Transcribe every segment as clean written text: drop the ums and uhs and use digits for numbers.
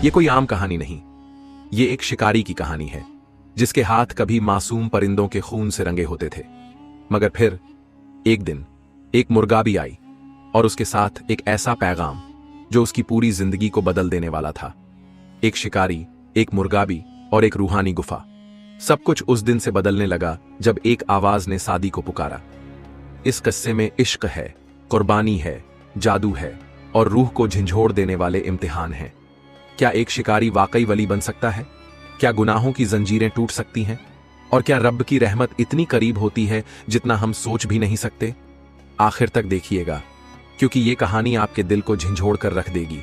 ये कोई आम कहानी नहीं, ये एक शिकारी की कहानी है जिसके हाथ कभी मासूम परिंदों के खून से रंगे होते थे। मगर फिर एक दिन एक मुर्गाबी आई और उसके साथ एक ऐसा पैगाम जो उसकी पूरी जिंदगी को बदल देने वाला था। एक शिकारी, एक मुर्गाबी और एक रूहानी गुफा। सब कुछ उस दिन से बदलने लगा जब एक आवाज ने सादी को पुकारा। इस किस्से में इश्क है, कुर्बानी है, जादू है और रूह को झंझोड़ देने वाले इम्तिहान हैं। क्या एक शिकारी वाकई वली बन सकता है? क्या गुनाहों की जंजीरें टूट सकती हैं? और क्या रब की रहमत इतनी करीब होती है जितना हम सोच भी नहीं सकते? आखिर तक देखिएगा, क्योंकि ये कहानी आपके दिल को झंझोड़ कर रख देगी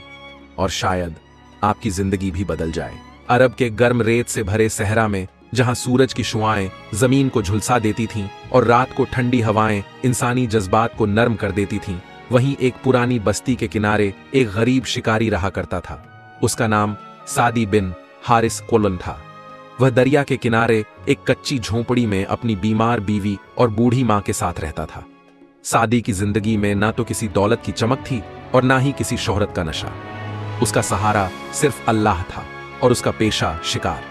और शायद आपकी जिंदगी भी बदल जाए। अरब के गर्म रेत से भरे सहरा में, जहां सूरज की शुआएं जमीन को झुलसा देती थीं और रात को ठंडी हवाएं इंसानी जज्बात को नर्म कर देती थीं, वहीं एक पुरानी बस्ती के किनारे एक गरीब शिकारी रहा करता था। उसका नाम सादी बिन हारिस कोलन था। वह दरिया के किनारे एक कच्ची झोंपड़ी में अपनी बीमार बीवी और बूढ़ी मां के साथ रहता था। सादी की जिंदगी में ना तो किसी दौलत की चमक थी और ना ही किसी शोहरत का नशा। उसका सहारा सिर्फ अल्लाह था और उसका पेशा शिकार।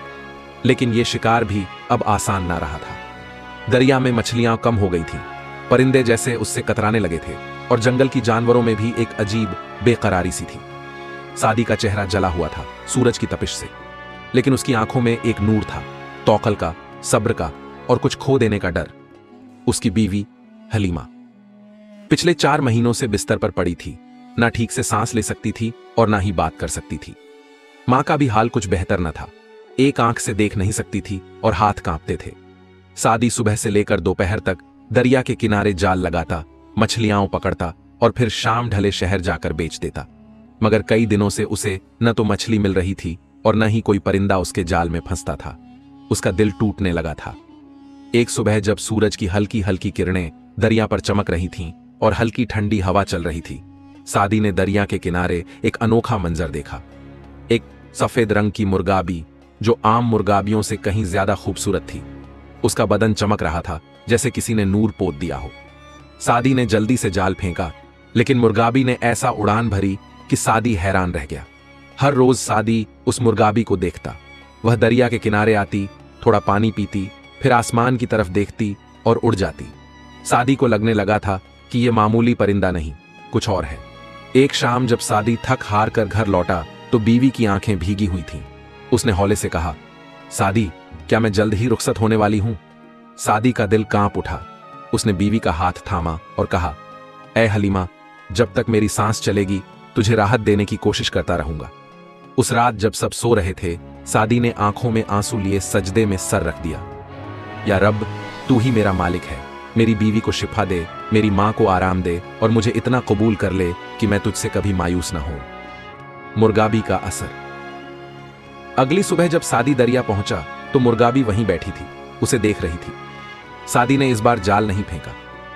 लेकिन यह शिकार भी अब आसान ना रहा था। दरिया में मछलियां कम हो गई थीं, परिंदे जैसे उससे कतराने लगे थे और जंगल की जानवरों में भी एक अजीब बेकरारी सी थी। सादी का चेहरा जला हुआ था सूरज की तपिश से, लेकिन उसकी आंखों में एक नूर था, तौकल का, सब्र का और कुछ खो देने का डर। उसकी बीवी हलीमा पिछले 4 महीनों से बिस्तर पर पड़ी थी, ना ठीक से सांस ले सकती थी और ना ही बात कर सकती थी। मां का भी हाल कुछ बेहतर न था, एक आंख से देख नहीं सकती थी और हाथ कांपते थे। सादी सुबह से लेकर दोपहर तक दरिया के किनारे जाल लगाता, मछलियां पकड़ता और फिर शाम ढले शहर जाकर बेच देता। मगर कई दिनों से उसे न तो मछली मिल रही थी और न ही कोई परिंदा उसके जाल में फंसता था। उसका दिल टूटने लगा था। एक सुबह जब सूरज की हल्की हल्की किरणें दरिया पर चमक रही थीं और हल्की ठंडी हवा चल रही थी, सादी ने दरिया के किनारे एक अनोखा मंजर देखा। एक सफेद रंग की मुर्गाबी जो आम मुर्गाबियों से कहीं ज्यादा खूबसूरत थी। उसका बदन चमक रहा था जैसे किसी ने नूर पोत दिया हो। सादी ने जल्दी से जाल फेंका, लेकिन मुर्गाबी ने ऐसा उड़ान भरी कि सादी हैरान रह गया। हर रोज सादी उस मुर्गाबी को देखता। वह दरिया के किनारे आती, थोड़ा पानी पीती, फिर आसमान की तरफ देखती और उड़ जाती। सादी को लगने लगा था कि यह मामूली परिंदा नहीं, कुछ और है। एक शाम जब सादी थक हार कर घर लौटा तो बीवी की आंखें भीगी हुई थीं। उसने हौले से कहा, सादी, क्या मैं जल्द ही रुखसत होने वाली हूं? सादी का दिल कांप उठा। उसने बीवी का हाथ थामा और कहा, ऐ हलीमा, जब तक मेरी सांस चलेगी तुझे राहत देने की कोशिश करता रहूंगा। उस रात जब सब सो रहे थे, सादी ने आंखों में आंसू लिए सजदे में सर रख दिया। या रब, तू ही मेरा मालिक है, मेरी बीवी को शिफा दे, मेरी मां को आराम दे और मुझे इतना कबूल कर ले कि मैं तुझसे कभी मायूस ना हूं। मुर्गाबी का असर। अगली सुबह जब सादी दरिया पहुंचा तो मुर्गाबी वहीं बैठी थी, उसे देख रही थी। सादी ने इस बार जाल नहीं फेंका,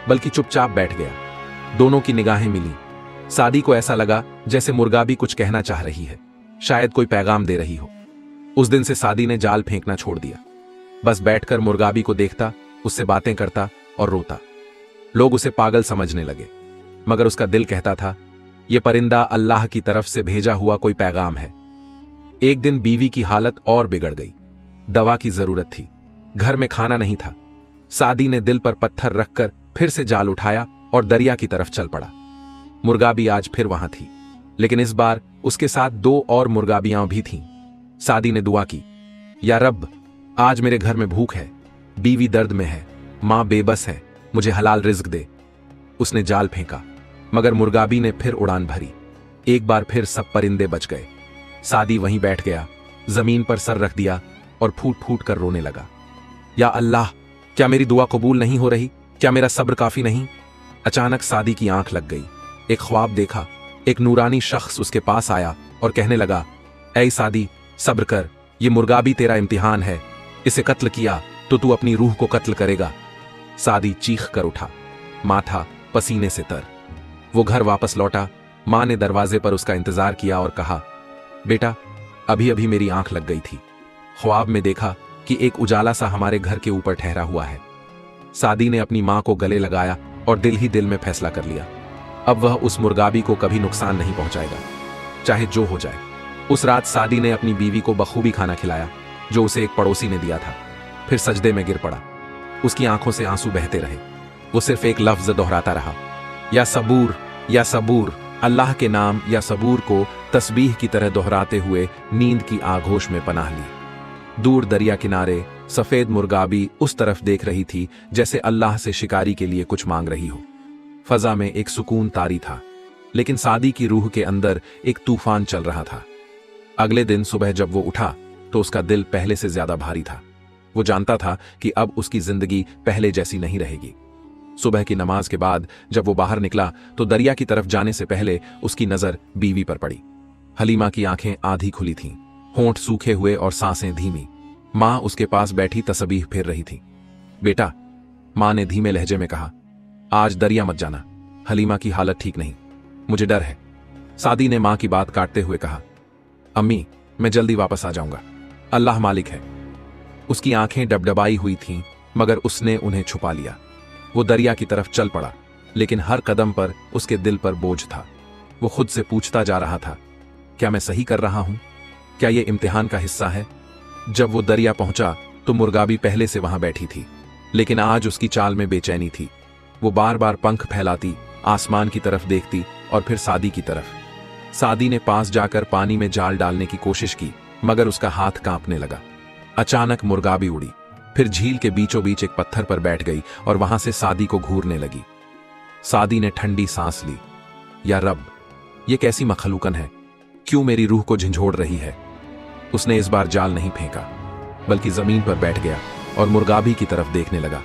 बल्कि चुपचाप बैठ गया। दोनों की निगाहें मिली। सादी को ऐसा लगा जैसे मुर्गाबी कुछ कहना चाह रही है, शायद कोई पैगाम दे रही हो। उस दिन से सादी ने जाल फेंकना छोड़ दिया। बस बैठकर मुर्गाबी को देखता, उससे बातें करता और रोता। लोग उसे पागल समझने लगे, मगर उसका दिल कहता था, यह परिंदा अल्लाह की तरफ से भेजा हुआ कोई पैगाम है। एक दिन बीवी की हालत और बिगड़ गई। दवा की जरूरत थी, घर में खाना नहीं था। सादी ने दिल पर पत्थर रखकर फिर से जाल उठाया और दरिया की तरफ चल पड़ा। मुर्गाबी आज फिर वहां थी, लेकिन इस बार उसके साथ 2 और मुर्गाबियां भी थीं। सादी ने दुआ की, या रब, आज मेरे घर में भूख है, बीवी दर्द में है, मां बेबस है, मुझे हलाल रिज्क दे। उसने जाल फेंका, मगर मुर्गाबी ने फिर उड़ान भरी। एक बार फिर सब परिंदे बच गए। सादी वहीं बैठ गया, जमीन पर सर रख दिया और फूट फूट कर रोने लगा। या अल्लाह, क्या मेरी दुआ कबूल नहीं हो रही? क्या मेरा सब्र काफी नहीं? अचानक सादी की आंख लग गई। एक ख्वाब देखा। एक नूरानी शख्स उसके पास आया और कहने लगा, ऐ सादी, सब्र कर, ये मुर्गाबी तेरा इम्तिहान है, इसे कत्ल किया तो तू अपनी रूह को कत्ल करेगा। सादी चीख कर उठा, माथा पसीने से तर। वो घर वापस लौटा। मां ने दरवाजे पर उसका इंतजार किया और कहा, बेटा, अभी अभी मेरी आंख लग गई थी। ख्वाब में देखा कि एक उजाला सा हमारे घर के ऊपर ठहरा हुआ है। सादी ने अपनी मां को गले लगाया और दिल ही दिल में फैसला कर लिया, अब वह उस मुर्गाबी को कभी नुकसान नहीं पहुंचाएगा, चाहे जो हो जाए। उस रात सादी ने अपनी बीवी को बखूबी खाना खिलाया जो उसे एक पड़ोसी ने दिया था। फिर सजदे में गिर पड़ा। उसकी आंखों से आंसू बहते रहे। वो सिर्फ एक लफ्ज दोहराता रहा, या सबूर, या सबूर। अल्लाह के नाम या सबूर को तस्बीह की तरह दोहराते हुए नींद की आगोश में पनाह ली। दूर दरिया किनारे सफेद मुर्गाबी उस तरफ देख रही थी जैसे अल्लाह से शिकारी के लिए कुछ मांग रही हो। फजा में एक सुकून तारी था, लेकिन सादी की रूह के अंदर एक तूफान चल रहा था। अगले दिन सुबह जब वो उठा तो उसका दिल पहले से ज्यादा भारी था। वो जानता था कि अब उसकी जिंदगी पहले जैसी नहीं रहेगी। सुबह की नमाज के बाद जब वो बाहर निकला तो दरिया की तरफ जाने से पहले उसकी नजर बीवी पर पड़ी। हलीमा की आंखें आधी खुली थीं, होंठ सूखे हुए और सांसें धीमी। मां उसके पास बैठी तस्बीह फेर रही थी। बेटा, मां ने धीमे लहजे में कहा, आज दरिया मत जाना, हलीमा की हालत ठीक नहीं, मुझे डर है। सादी ने मां की बात काटते हुए कहा, अम्मी, मैं जल्दी वापस आ जाऊंगा, अल्लाह मालिक है। उसकी आंखें डबडबाई हुई थीं, मगर उसने उन्हें छुपा लिया। वो दरिया की तरफ चल पड़ा, लेकिन हर कदम पर उसके दिल पर बोझ था। वो खुद से पूछता जा रहा था, क्या मैं सही कर रहा हूं? क्या ये इम्तिहान का हिस्सा है? जब वो दरिया पहुंचा तो मुर्गाबी पहले से वहां बैठी थी, लेकिन आज उसकी चाल में बेचैनी थी। वो बार बार पंख फैलाती, आसमान की तरफ देखती और फिर सादी की तरफ। सादी ने पास जाकर पानी में जाल डालने की कोशिश की, मगर उसका हाथ कांपने लगा। अचानक मुर्गाबी उड़ी, फिर झील के बीचों बीच एक पत्थर पर बैठ गई और वहां से सादी को घूरने लगी। सादी ने ठंडी सांस ली। या रब, ये कैसी मखलूकन है, क्यों मेरी रूह को झंझोड़ रही है? उसने इस बार जाल नहीं फेंका, बल्कि जमीन पर बैठ गया और मुर्गाबी की तरफ देखने लगा।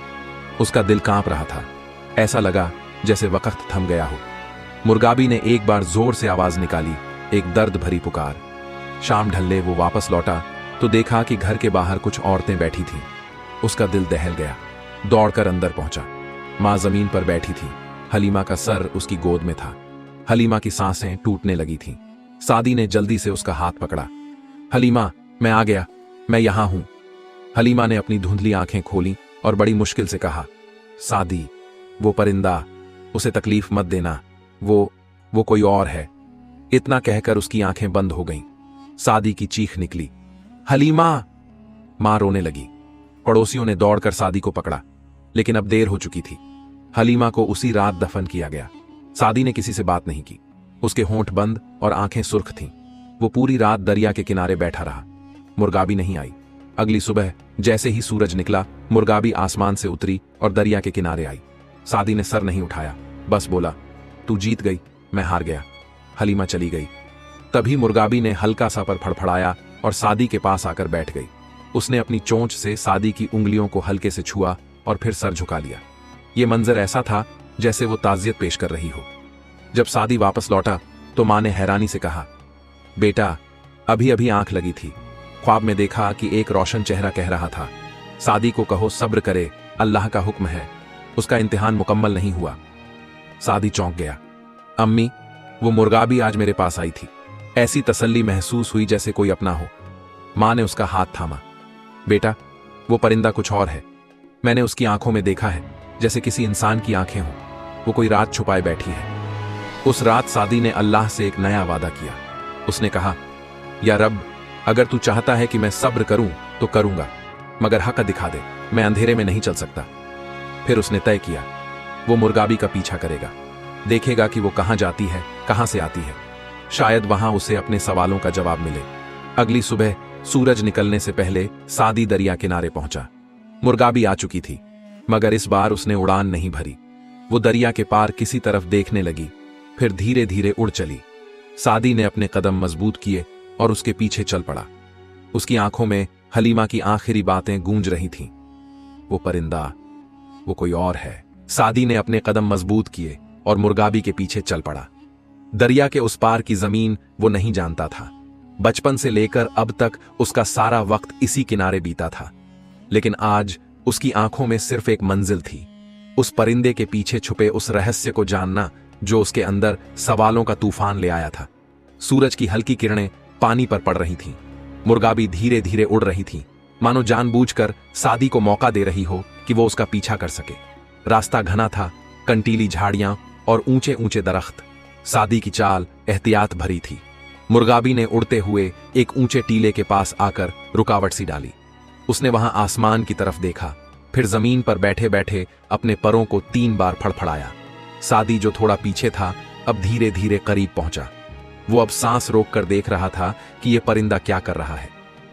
उसका दिल कांप रहा था, ऐसा लगा जैसे वक्त थम गया हो। मुर्गाबी ने एक बार जोर से आवाज निकाली, एक दर्द भरी पुकार। शाम ढलने वो वापस लौटा तो देखा कि घर के बाहर कुछ औरतें बैठी थीं। उसका दिल दहल गया, दौड़कर अंदर पहुंचा। मां जमीन पर बैठी थी, हलीमा का सर उसकी गोद में था। हलीमा की सांसें टूटने लगी थीं। सादी ने जल्दी से उसका हाथ पकड़ा। हलीमा, मैं आ गया, मैं यहां हूं। हलीमा ने अपनी धुंधली आंखें खोली और बड़ी मुश्किल से कहा, सादी, वो परिंदा, उसे तकलीफ मत देना, वो कोई और है। इतना कहकर उसकी आंखें बंद हो गईं। सादी की चीख निकली, हलीमा! मां रोने लगी। पड़ोसियों ने दौड़कर सादी को पकड़ा, लेकिन अब देर हो चुकी थी। हलीमा को उसी रात दफन किया गया। सादी ने किसी से बात नहीं की। उसके होंठ बंद और आंखें सुर्ख थीं। वो पूरी रात दरिया के किनारे बैठा रहा। मुर्गाबी नहीं आई। अगली सुबह जैसे ही सूरज निकला, मुर्गाबी आसमान से उतरी और दरिया के किनारे आई। सादी ने सर नहीं उठाया, बस बोला, तू जीत गई, मैं हार गया। हलीमा चली गई। तभी मुर्गाबी ने हल्का सा पर फड़फड़ाया और सादी के पास आकर बैठ गई। उसने अपनी चोंच से सादी की उंगलियों को हल्के से छुआ और फिर सर झुका लिया। यह मंजर ऐसा था जैसे वो ताजियत पेश कर रही हो। जब सादी वापस लौटा तो मां ने हैरानी से कहा, बेटा, अभी अभी आंख लगी थी, ख्वाब में देखा कि एक रोशन चेहरा कह रहा था, सादी को कहो सब्र करे, अल्लाह का हुक्म है, उसका इम्तिहान मुकम्मल नहीं हुआ। सादी चौंक गया। अम्मी, वो मुर्गाबी आज मेरे पास आई थी। ऐसी तसल्ली महसूस हुई जैसे कोई अपना हो। मां ने उसका हाथ थामा। बेटा, वो परिंदा कुछ और है। मैंने उसकी आंखों में देखा है जैसे किसी इंसान की आंखें हों। वो कोई रात छुपाए बैठी है। उस रात सादी ने अल्लाह से एक नया वादा किया। उसने कहा, या रब, अगर तू चाहता है कि मैं सब्र करूं तो करूंगा, मगर हक दिखा दे, मैं अंधेरे में नहीं चल सकता। फिर उसने तय किया, वो मुर्गाबी का पीछा करेगा, देखेगा कि वो कहां जाती है, कहां से आती है। शायद वहां उसे अपने सवालों का जवाब मिले। अगली सुबह सूरज निकलने से पहले सादी दरिया किनारे पहुंचा। मुर्गाबी आ चुकी थी, मगर इस बार उसने उड़ान नहीं भरी। वो दरिया के पार किसी तरफ देखने लगी, फिर धीरे धीरे उड़ चली। सादी ने अपने कदम मजबूत किए और उसके पीछे चल पड़ा। उसकी आंखों में हलीमा की आखिरी बातें गूंज रही थीं, वो परिंदा, वो कोई और है। सादी ने अपने कदम मजबूत किए और मुर्गाबी के पीछे चल पड़ा। दरिया के उस पार की जमीन वो नहीं जानता था। बचपन से लेकर अब तक उसका सारा वक्त इसी किनारे बीता था, लेकिन आज उसकी आंखों में सिर्फ एक मंजिल थी, उस परिंदे के पीछे छुपे उस रहस्य को जानना जो उसके अंदर सवालों का तूफान ले आया था। सूरज की हल्की किरणें पानी पर पड़ रही थीं। मुर्गाबी धीरे धीरे उड़ रही थी, मानो जानबूझकर सादी को मौका दे रही हो कि वो उसका पीछा कर सके। रास्ता घना था, कंटीली झाड़ियां और ऊंचे ऊंचे दरख्त। सादी की चाल एहतियात भरी थी। मुर्गाबी ने उड़ते हुए एक ऊंचे टीले के पास आकर रुकावट सी डाली। उसने वहां आसमान की तरफ देखा, फिर जमीन पर बैठे बैठे अपने परों को 3 बार फड़फड़ाया। सादी जो थोड़ा पीछे था अब धीरे धीरे करीब पहुंचा। वो अब सांस रोककर देख रहा था कि यह परिंदा क्या कर रहा है।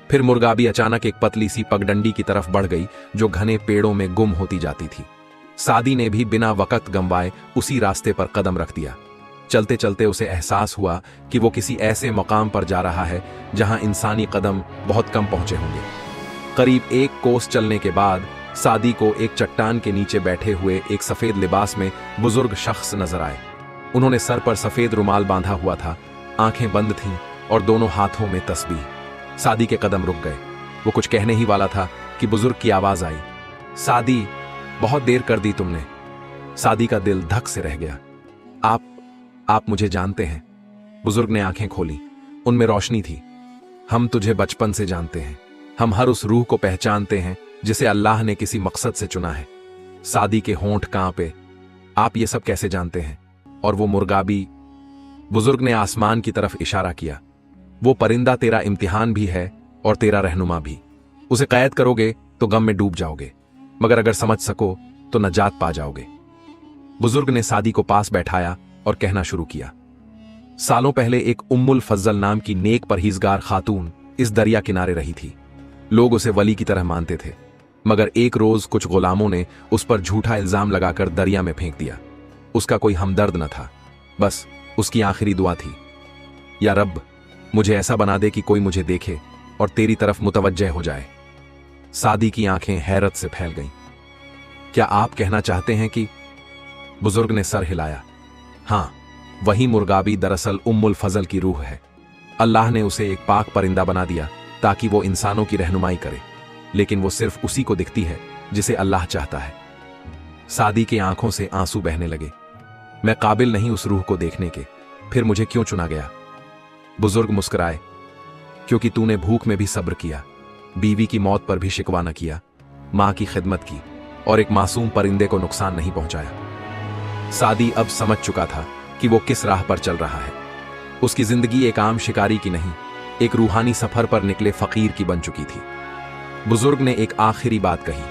फिर मुर्गाबी अचानक एक पतली सी पगडंडी की तरफ बढ़ गई जो घने पेड़ों में गुम होती जाती थी। सादी ने भी बिना वक्त गंवाए उसी रास्ते पर कदम रख दिया। चलते चलते उसे एहसास हुआ कि वो किसी ऐसे मकाम पर जा रहा है जहां इंसानी कदम बहुत कम पहुंचे होंगे। करीब 1 कोस चलने के बाद सादी को एक चट्टान के नीचे बैठे हुए एक सफेद लिबास में बुजुर्ग शख्स नजर आए। उन्होंने सर पर सफेद रुमाल बांधा हुआ था, आंखें बंद थीं और दोनों हाथों में तस्बीह। सादी के कदम रुक गए। वो कुछ कहने ही वाला था कि बुजुर्ग की आवाज आई, सादी, बहुत देर कर दी तुमने। सादी का दिल धक से रह गया। आप मुझे जानते हैं? बुजुर्ग ने आंखें खोली, उनमें रोशनी थी। हम तुझे बचपन से जानते हैं। हम हर उस रूह को पहचानते हैं जिसे अल्लाह ने किसी मकसद से चुना है। सादी के होंठ कांपे। आप ये सब कैसे जानते हैं? और वो मुर्गाबी? बुजुर्ग ने आसमान की तरफ इशारा किया। वो परिंदा तेरा इम्तिहान भी है और तेरा रहनुमा भी। उसे कैद करोगे तो गम में डूब जाओगे, मगर अगर समझ सको तो नजात पा जाओगे। बुजुर्ग ने सादी को पास बैठाया और कहना शुरू किया। सालों पहले एक उम्मुल फजल नाम की नेक परहेजगार खातून इस दरिया किनारे रही थी। लोग उसे वली की तरह मानते थे, मगर एक रोज कुछ गुलामों ने उस पर झूठा इल्जाम लगाकर दरिया में फेंक दिया। उसका कोई हमदर्द न था, बस उसकी आखिरी दुआ थी, या रब, मुझे ऐसा बना दे कि कोई मुझे देखे और तेरी तरफ मुतवज्जह हो जाए। सादी की आंखें हैरत से फैल गईं। क्या आप कहना चाहते हैं कि? बुजुर्ग ने सर हिलाया। हां, वही मुर्गाबी दरअसल उम्मुल फजल की रूह है। अल्लाह ने उसे एक पाक परिंदा बना दिया ताकि वो इंसानों की रहनुमाई करे, लेकिन वो सिर्फ उसी को दिखती है जिसे अल्लाह चाहता है। सादी की आंखों से आंसू बहने लगे। मैं काबिल नहीं उस रूह को देखने के, फिर मुझे क्यों चुना गया? बुजुर्ग मुस्कुराए। क्योंकि तूने भूख में भी सब्र किया, बीवी की मौत पर भी शिकवा न किया, मां की खिदमत की और एक मासूम परिंदे को नुकसान नहीं पहुंचाया। सादी अब समझ चुका था कि वो किस राह पर चल रहा है। उसकी जिंदगी एक आम शिकारी की नहीं, एक रूहानी सफर पर निकले फकीर की बन चुकी थी। बुजुर्ग ने एक आखिरी बात कही,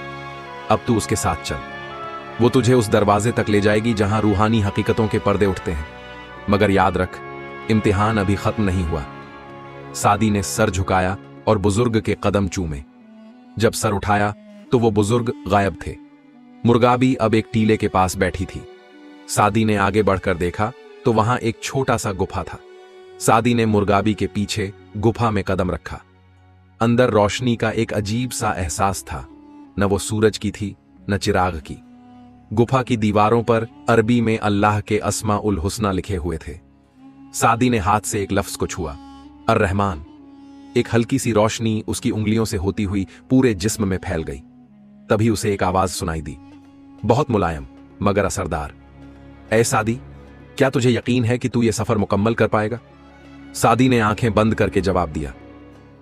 अब तू उसके साथ चल। वो तुझे उस दरवाजे तक ले जाएगी जहां रूहानी हकीकतों के पर्दे उठते हैं, मगर याद रख, इम्तिहान अभी खत्म नहीं हुआ। सादी ने सर झुकाया और बुजुर्ग के कदम चूमे। जब सर उठाया तो वो बुजुर्ग गायब थे। मुर्गाबी अब एक टीले के पास बैठी थी। सादी ने आगे बढ़कर देखा तो वहां एक छोटा सा गुफा था। सादी ने मुर्गाबी के पीछे गुफा में कदम रखा। अंदर रोशनी का एक अजीब सा एहसास था, न वो सूरज की थी न चिराग की। गुफा की दीवारों पर अरबी में अल्लाह के अस्मा उल हुस्ना लिखे हुए थे। सादी ने हाथ से एक लफ्ज को छुआ, अर्रहमान। एक हल्की सी रोशनी उसकी उंगलियों से होती हुई पूरे जिस्म में फैल गई। तभी उसे एक आवाज सुनाई दी, बहुत मुलायम मगर असरदार। ऐ सादी, क्या तुझे यकीन है कि तू यह सफर मुकम्मल कर पाएगा? सादी ने आंखें बंद करके जवाब दिया,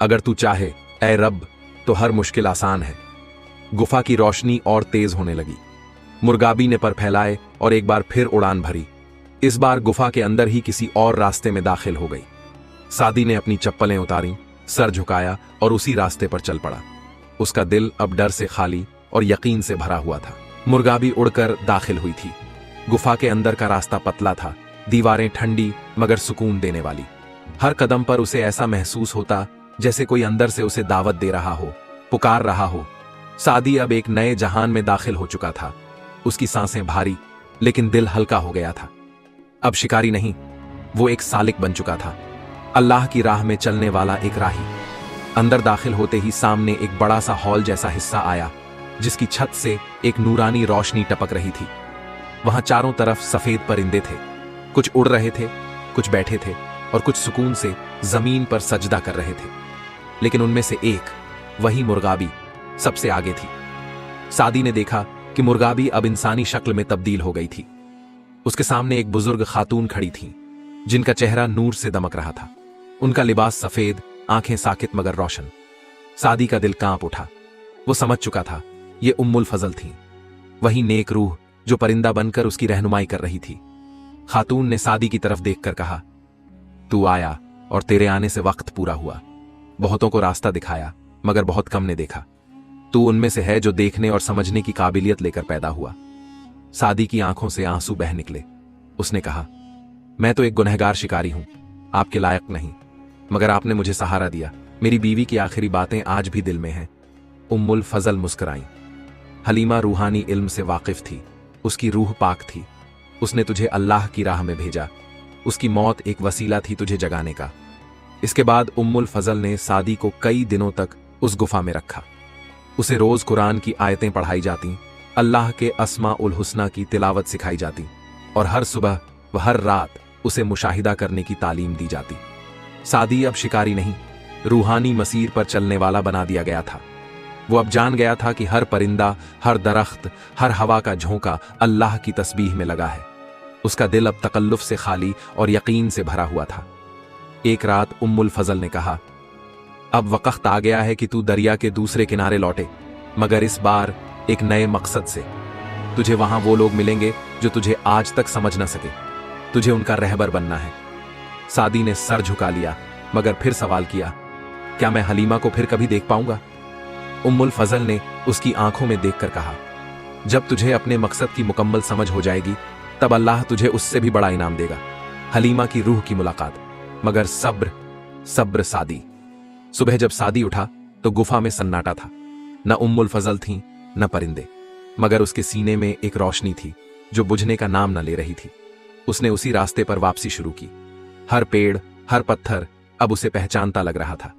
अगर तू चाहे ऐ रब तो हर मुश्किल आसान है। गुफा की रोशनी और तेज होने लगी। मुर्गाबी ने पर फैलाए और एक बार फिर उड़ान भरी। इस बार गुफा के अंदर ही किसी और रास्ते में दाखिल हो गई। सादी ने अपनी चप्पलें उतारी, सर झुकाया और उसी रास्ते पर चल पड़ा। उसका दिल अब डर से खाली और यकीन से भरा हुआ था। मुर्गाबी उड़कर दाखिल हुई थी। गुफा के अंदर का रास्ता पतला था, दीवारें ठंडी मगर सुकून देने वाली। हर कदम पर उसे ऐसा महसूस होता जैसे कोई अंदर से उसे दावत दे रहा हो, पुकार रहा हो। सादी अब एक नए जहान में दाखिल हो चुका था। उसकी सांसें भारी लेकिन दिल हल्का हो गया था। अब शिकारी नहीं, वो एक सालिक बन चुका था, अल्लाह की राह में चलने वाला एक राही। अंदर दाखिल होते ही सामने एक बड़ा सा हॉल जैसा हिस्सा आया जिसकी छत से एक नूरानी रोशनी टपक रही थी। वहां चारों तरफ सफेद परिंदे थे, कुछ उड़ रहे थे, कुछ बैठे थे और कुछ सुकून से जमीन पर सजदा कर रहे थे। लेकिन उनमें से एक, वही मुर्गाबी, सबसे आगे थी। सादी ने देखा कि मुर्गाबी अब इंसानी शक्ल में तब्दील हो गई थी। उसके सामने एक बुजुर्ग खातून खड़ी थी जिनका चेहरा नूर से दमक रहा था। उनका लिबास सफेद, आंखें साकित मगर रोशन। सादी का दिल कांप उठा। वो समझ चुका था ये उम्मुल फजल थी, वही नेक रूह जो परिंदा बनकर उसकी रहनुमाई कर रही थी। खातून ने सादी की तरफ देखकर कहा, तू आया और तेरे आने से वक्त पूरा हुआ। बहुतों को रास्ता दिखाया, मगर बहुत कम ने देखा। तू उनमें से है जो देखने और समझने की काबिलियत लेकर पैदा हुआ। सादी की आंखों से आंसू बह निकले। उसने कहा, मैं तो एक गुनहगार शिकारी हूं, आपके लायक नहीं, मगर आपने मुझे सहारा दिया। मेरी बीवी की आखिरी बातें आज भी दिल में हैं। उम्मुल फजल मुस्कुराई। हलीमा रूहानी इल्म से वाकिफ थी, उसकी रूह पाक थी। उसने तुझे अल्लाह की राह में भेजा। उसकी मौत एक वसीला थी तुझे जगाने का। इसके बाद उम्मुल फजल ने सादी को कई दिनों तक उस गुफा में रखा। उसे रोज कुरान की आयतें पढ़ाई जाती, अल्लाह के अस्मा उल हुस्ना की तिलावत सिखाई जाती और हर सुबह व हर रात उसे मुशाहिदा करने की तालीम दी जाती। सादी अब शिकारी नहीं, रूहानी मसीर पर चलने वाला बना दिया गया था। वो अब जान गया था कि हर परिंदा, हर दरख्त, हर हवा का झोंका अल्लाह की तस्बीह में लगा है। उसका दिल अब तकल्लुफ से खाली और यकीन से भरा हुआ था। एक रात उम्मुल फजल ने कहा, अब वक्त आ गया है कि तू दरिया के दूसरे किनारे लौटे, मगर इस बार एक नए मकसद से। तुझे वहां वो लोग मिलेंगे जो तुझे आज तक समझ न सके। तुझे उनका रहबर बनना है। सादी ने सर झुका लिया, मगर फिर सवाल किया, क्या मैं हलीमा को फिर कभी देख पाऊंगा? उम्मुल फजल ने उसकी आंखों में देखकर कहा, जब तुझे अपने मकसद की मुकम्मल समझ हो जाएगी, तब अल्लाह तुझे उससे भी बड़ा इनाम देगा, हलीमा की रूह की मुलाकात। मगर सब्र, सब्र सादी। सुबह जब सादी उठा तो गुफा में सन्नाटा था। न उम्मुल फजल थी, न परिंदे, मगर उसके सीने में एक रोशनी थी जो बुझने का नाम न ले रही थी। उसने उसी रास्ते पर वापसी शुरू की। हर पेड़, हर पत्थर अब उसे पहचानता लग रहा था,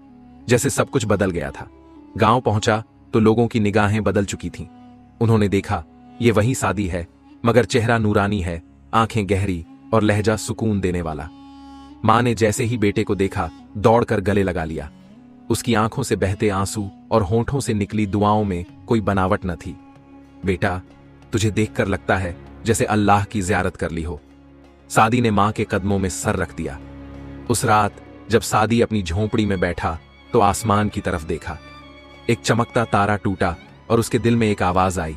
जैसे सब कुछ बदल गया था। गांव पहुंचा तो लोगों की निगाहें बदल चुकी थीं। उन्होंने देखा, ये वही सादी है, मगर चेहरा नूरानी है, आंखें गहरी और लहजा सुकून देने वाला। मां ने जैसे ही बेटे को देखा, दौड़कर गले लगा लिया। उसकी आंखों से बहते आंसू और होंठों से निकली दुआओं में कोई बनावट न थी। बेटा, तुझे देखकर लगता है जैसे अल्लाह की ज़ियारत कर ली हो। सादी ने मां के कदमों में सर रख दिया। उस रात जब सादी अपनी झोंपड़ी में बैठा तो आसमान की तरफ देखा। एक चमकता तारा टूटा और उसके दिल में एक आवाज आई,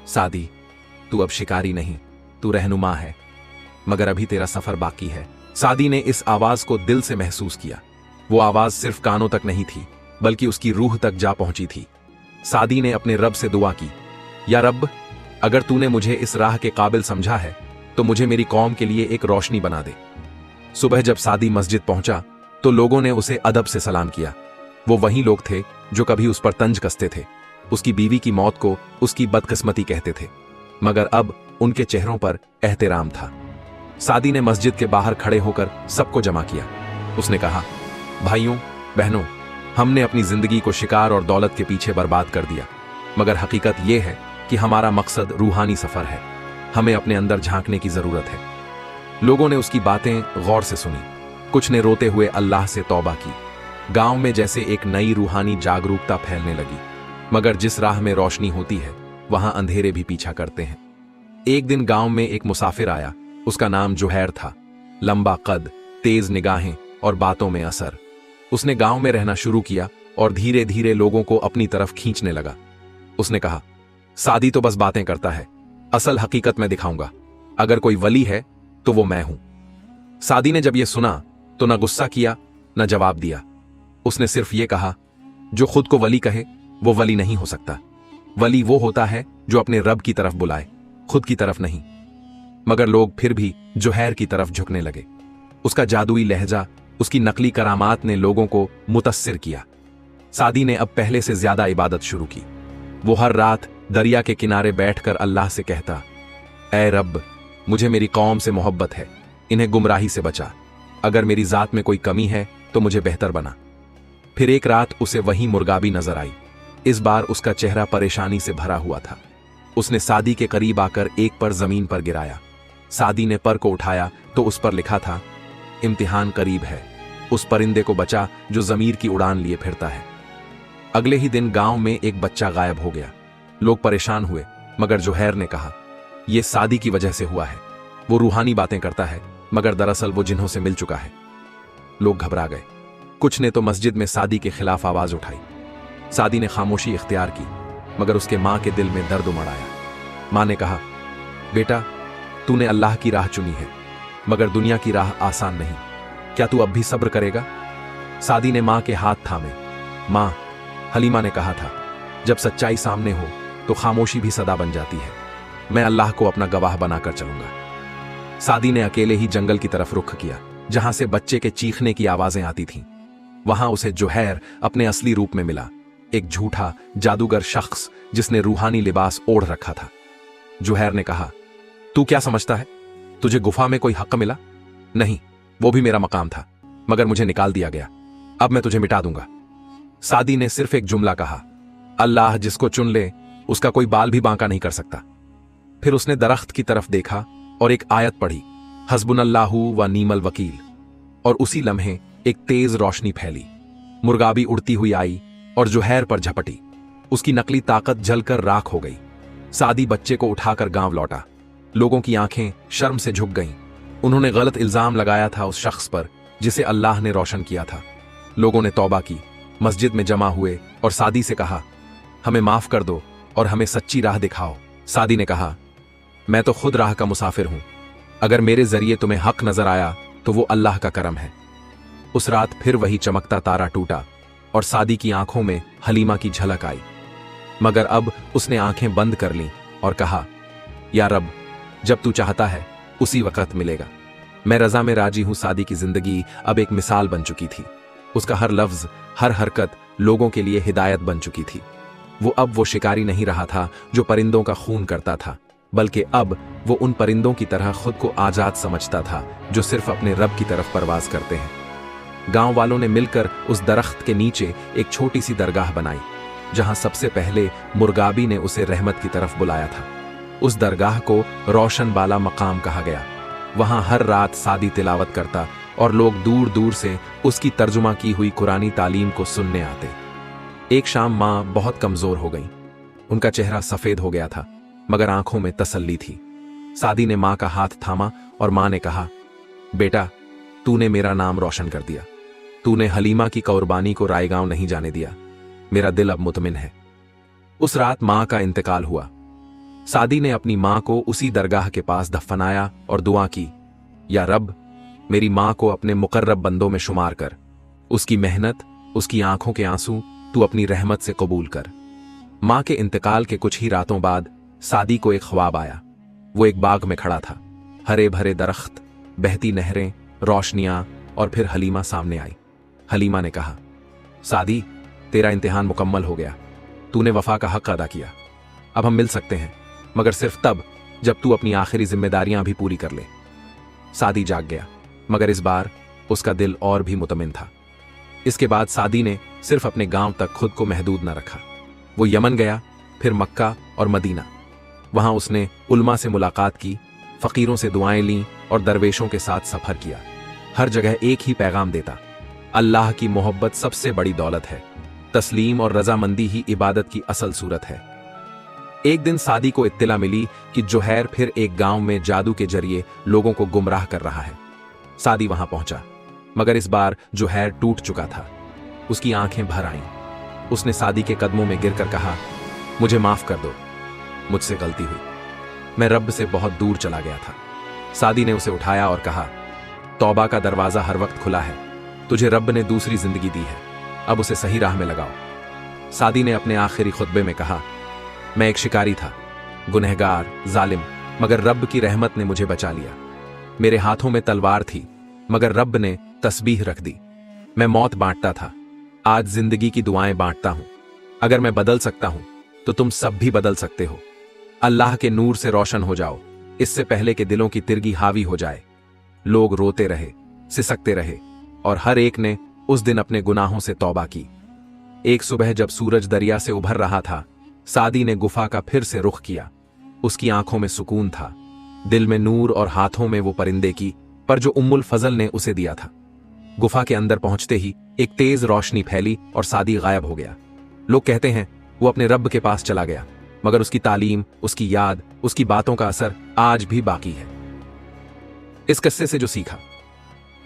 सादी, तू अब शिकारी नहीं, तू रहनुमा है, मगर अभी तेरा सफर बाकी है। सादी ने इस आवाज को दिल से महसूस किया। वो आवाज सिर्फ कानों तक नहीं थी, बल्कि उसकी रूह तक जा पहुंची थी। सादी ने अपने रब से दुआ की, या रब, अगर तूने मुझे इस राह के काबिल समझा है तो मुझे मेरी कौम के लिए एक रोशनी बना दे। सुबह जब सादी मस्जिद पहुंचा तो लोगों ने उसे अदब से सलाम किया। वो वही लोग थे जो कभी उस पर तंज कसते थे, उसकी बीवी की मौत को उसकी बदकिस्मती कहते थे, मगर अब उनके चेहरों पर एहतराम था। सादी ने मस्जिद के बाहर खड़े होकर सबको जमा किया। उसने कहा, भाइयों बहनों, हमने अपनी जिंदगी को शिकार और दौलत के पीछे बर्बाद कर दिया, मगर हकीकत यह है कि हमारा मकसद रूहानी सफर है। हमें अपने अंदर झांकने की जरूरत है। लोगों ने उसकी बातें गौर से सुनी। कुछ ने रोते हुए अल्लाह से तौबा की। गांव में जैसे एक नई रूहानी जागरूकता फैलने लगी। मगर जिस राह में रोशनी होती है, वहां अंधेरे भी पीछा करते हैं। एक दिन गांव में एक मुसाफिर आया। उसका नाम जुहैर था। लंबा कद, तेज निगाहें और बातों में असर। उसने गांव में रहना शुरू किया और धीरे धीरे लोगों को अपनी तरफ खींचने लगा। उसने कहा, सादी तो बस बातें करता है, असल हकीकत मैं दिखाऊंगा। अगर कोई वली है तो वो मैं हूं। सादी ने जब यह सुना तो न गुस्सा किया न जवाब दिया। उसने सिर्फ यह कहा, जो खुद को वली कहे वो वली नहीं हो सकता। वली वो होता है जो अपने रब की तरफ बुलाए, खुद की तरफ नहीं। मगर लोग फिर भी जुहैर की तरफ झुकने लगे। उसका जादुई लहजा, उसकी नकली करामात ने लोगों को मुतस्सिर किया। सादी ने अब पहले से ज्यादा इबादत शुरू की। वो हर रात दरिया के किनारे बैठकर अल्लाह से कहता, ऐ रब, मुझे मेरी कौम से मोहब्बत है, इन्हें गुमराही से बचा। अगर मेरी जात में कोई कमी है तो मुझे बेहतर बना। फिर एक रात उसे वही मुर्गाबी नजर आई। इस बार उसका चेहरा परेशानी से भरा हुआ था। उसने सादी के करीब आकर एक पर जमीन पर गिराया। सादी ने पर को उठाया तो उस पर लिखा था, इम्तिहान करीब है, उस परिंदे को बचा जो जमीर की उड़ान लिए फिरता है। अगले ही दिन गांव में एक बच्चा गायब हो गया। लोग परेशान हुए, मगर जुहैर ने कहा, यह सादी की वजह से हुआ है। वो रूहानी बातें करता है, मगर दरअसल वो जिन्हों से मिल चुका है। लोग घबरा गए। कुछ ने तो मस्जिद में सादी के खिलाफ आवाज उठाई। सादी ने खामोशी इख्तियार की, मगर उसके मां के दिल में दर्द उमड़ आया। मां ने कहा, बेटा, तूने अल्लाह की राह चुनी है, मगर दुनिया की राह आसान नहीं। क्या तू अब भी सब्र करेगा? सादी ने मां के हाथ थामे। मां, हलीमा ने कहा था, जब सच्चाई सामने हो तो खामोशी भी सदा बन जाती है। मैं अल्लाह को अपना गवाह बनाकर चलूंगा। सादी ने अकेले ही जंगल की तरफ रुख किया, जहां से बच्चे के चीखने की आवाजें आती थीं। वहां उसे जुहैर अपने असली रूप में मिला, एक झूठा जादूगर शख्स जिसने रूहानी लिबास ओढ़ रखा था। जुहैर ने कहा, तू क्या समझता है? तुझे गुफा में कोई हक मिला? नहीं, वो भी मेरा मकाम था, मगर मुझे निकाल दिया गया। अब मैं तुझे मिटा दूंगा। सादी ने सिर्फ एक जुमला कहा, अल्लाह जिसको चुन ले उसका कोई बाल भी बांका नहीं कर सकता। फिर उसने दरख्त की तरफ देखा और एक आयत पढ़ी, हस्बुनल्लाहु व नीमल वकील। और उसी लम्हे एक तेज रोशनी फैली, मुर्गाबी उड़ती हुई आई और जुहैर पर झपटी। उसकी नकली ताकत जलकर राख हो गई। सादी बच्चे को उठाकर गांव लौटा। लोगों की आंखें शर्म से झुक गईं। उन्होंने गलत इल्जाम लगाया था उस शख्स पर जिसे अल्लाह ने रोशन किया था। लोगों ने तौबा की, मस्जिद में जमा हुए और सादी से कहा, हमें माफ कर दो और हमें सच्ची राह दिखाओ। सादी ने कहा, मैं तो खुद राह का मुसाफिर हूं। अगर मेरे जरिए तुम्हें हक नजर आया तो वो अल्लाह का करम है। उस रात फिर वही चमकता तारा टूटा और सादी की आंखों में हलीमा की झलक आई, मगर अब उसने आंखें बंद कर लीं और कहा, या रब, जब तू चाहता है उसी वक्त मिलेगा। मैं रजा में राजी हूं। सादी की जिंदगी अब एक मिसाल बन चुकी थी। उसका हर लफ्ज, हर हरकत लोगों के लिए हिदायत बन चुकी थी। वो शिकारी नहीं रहा था जो परिंदों का खून करता था, बल्कि अब वो उन परिंदों की तरह खुद को आजाद समझता था जो सिर्फ अपने रब की तरफ परवाज करते हैं। गांव वालों ने मिलकर उस दरख्त के नीचे एक छोटी सी दरगाह बनाई, जहां सबसे पहले मुर्गाबी ने उसे रहमत की तरफ बुलाया था। उस दरगाह को रोशन बाला मकाम कहा गया। वहां हर रात सादी तिलावत करता और लोग दूर दूर से उसकी तर्जुमा की हुई कुरानी तालीम को सुनने आते। एक शाम मां बहुत कमजोर हो गई। उनका चेहरा सफेद हो गया था, मगर आंखों में तसल्ली थी। सादी ने मां का हाथ थामा और मां ने कहा, बेटा, तूने मेरा नाम रोशन कर दिया। तूने हलीमा की कुर्बानी को रायगांव नहीं जाने दिया। मेरा दिल अब मुतमिन है। उस रात मां का इंतकाल हुआ। सादी ने अपनी मां को उसी दरगाह के पास दफनाया और दुआ की, या रब, मेरी मां को अपने मुकर्रब बंदों में शुमार कर। उसकी मेहनत, उसकी आंखों के आंसू तू अपनी रहमत से कबूल कर। मां के इंतकाल के कुछ ही रातों बाद सादी को एक ख्वाब आया। वो एक बाग में खड़ा था, हरे भरे दरख्त, बहती नहरें, रोशनियां, और फिर हलीमा सामने आई। हलीमा ने कहा, सादी, तेरा इम्तिहान मुकम्मल हो गया। तूने वफा का हक अदा किया। अब हम मिल सकते हैं, मगर सिर्फ तब जब तू अपनी आखिरी जिम्मेदारियां भी पूरी कर ले। सादी जाग गया, मगर इस बार उसका दिल और भी मुतमिन था। इसके बाद सादी ने सिर्फ अपने गांव तक खुद को महदूद न रखा। वो यमन गया, फिर मक्का और मदीना। वहां उसने उल्मा से मुलाकात की, फकीरों से दुआएं लीं और दरवेशों के साथ सफर किया। हर जगह एक ही पैगाम देता, अल्लाह की मोहब्बत सबसे बड़ी दौलत है। तस्लीम और रजामंदी ही इबादत की असल सूरत है। एक दिन सादी को इत्तिला मिली कि जुहैर फिर एक गांव में जादू के जरिए लोगों को गुमराह कर रहा है। सादी वहां पहुंचा, मगर इस बार जुहैर टूट चुका था। उसकी आंखें भर आईं। उसने सादी के कदमों में गिरकर कहा, मुझे माफ कर दो, मुझसे गलती हुई। मैं रब से बहुत दूर चला गया था। सादी ने उसे उठाया और कहा, तौबा का दरवाजा हर वक्त खुला है। तुझे रब ने दूसरी जिंदगी दी है, अब उसे सही राह में लगाओ। सादी ने अपने आखिरी खुतबे में कहा, मैं एक शिकारी था, गुनहगार, जालिम, मगर रब की रहमत ने मुझे बचा लिया। मेरे हाथों में तलवार थी, मगर रब ने तस्बीह रख दी। मैं मौत बांटता था, आज जिंदगी की दुआएं बांटता हूं। अगर मैं बदल सकता हूं तो तुम सब भी बदल सकते हो। अल्लाह के नूर से रोशन हो जाओ, इससे पहले कि दिलों की तिरगी हावी हो जाए। लोग रोते रहे, सिसकते रहे, और हर एक ने उस दिन अपने गुनाहों से तौबा की। एक सुबह जब सूरज दरिया से उभर रहा था, सादी ने गुफा का फिर से रुख किया। उसकी आंखों में सुकून था, दिल में नूर और हाथों में वो परिंदे की पर जो उम्मुल फजल ने उसे दिया था। गुफा के अंदर पहुंचते ही एक तेज रोशनी फैली और सादी गायब हो गया। लोग कहते हैं वो अपने रब के पास चला गया, मगर उसकी तालीम, उसकी याद, उसकी बातों का असर आज भी बाकी है। इस किस्से से जो सीखा,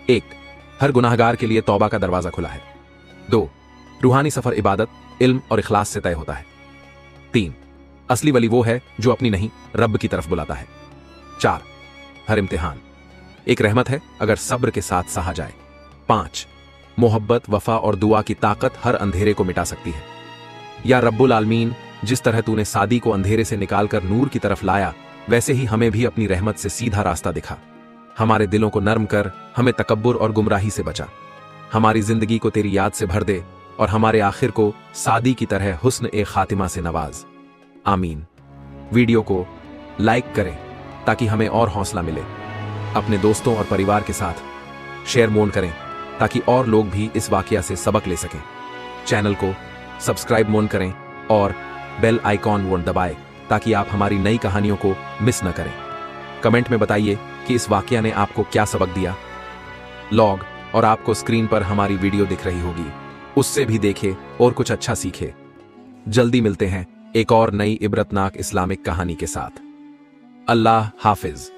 1, हर गुनाहगार के लिए तौबा का दरवाजा खुला है। 2, रूहानी सफर इबादत, इल्म और इखलास से तय होता है। 3, असली वली वो है जो अपनी नहीं रब की तरफ बुलाता है। 4, हर इम्तिहान एक रहमत है अगर सब्र के साथ सहा जाए। 5 मोहब्बत, वफा और दुआ की ताकत हर अंधेरे को मिटा सकती है। या रब्बुल आलमीन, जिस तरह तूने सादी को अंधेरे से निकालकर नूर की तरफ लाया, वैसे ही हमें भी अपनी रहमत से सीधा रास्ता दिखा। हमारे दिलों को नर्म कर हमें तकब्बुर और गुमराही से बचा। हमारी जिंदगी को तेरी याद से भर दे और हमारे आखिर को सादी की तरह हुस्न ए खातिमा से नवाज। आमीन। वीडियो को लाइक करें ताकि हमें और हौसला मिले। अपने दोस्तों और परिवार के साथ शेयर मोन करें ताकि और लोग भी इस वाकया से सबक ले सकें। चैनल को सब्सक्राइब मोन करें और बेल आइकॉन वोन दबाएं ताकि आप हमारी नई कहानियों को मिस न करें। कमेंट में बताइए कि इस वाकया ने आपको क्या सबक दिया। लॉग और आपको स्क्रीन पर हमारी वीडियो दिख रही होगी, उससे भी देखे और कुछ अच्छा सीखे। जल्दी मिलते हैं एक और नई इबरतनाक इस्लामिक कहानी के साथ। अल्लाह हाफिज।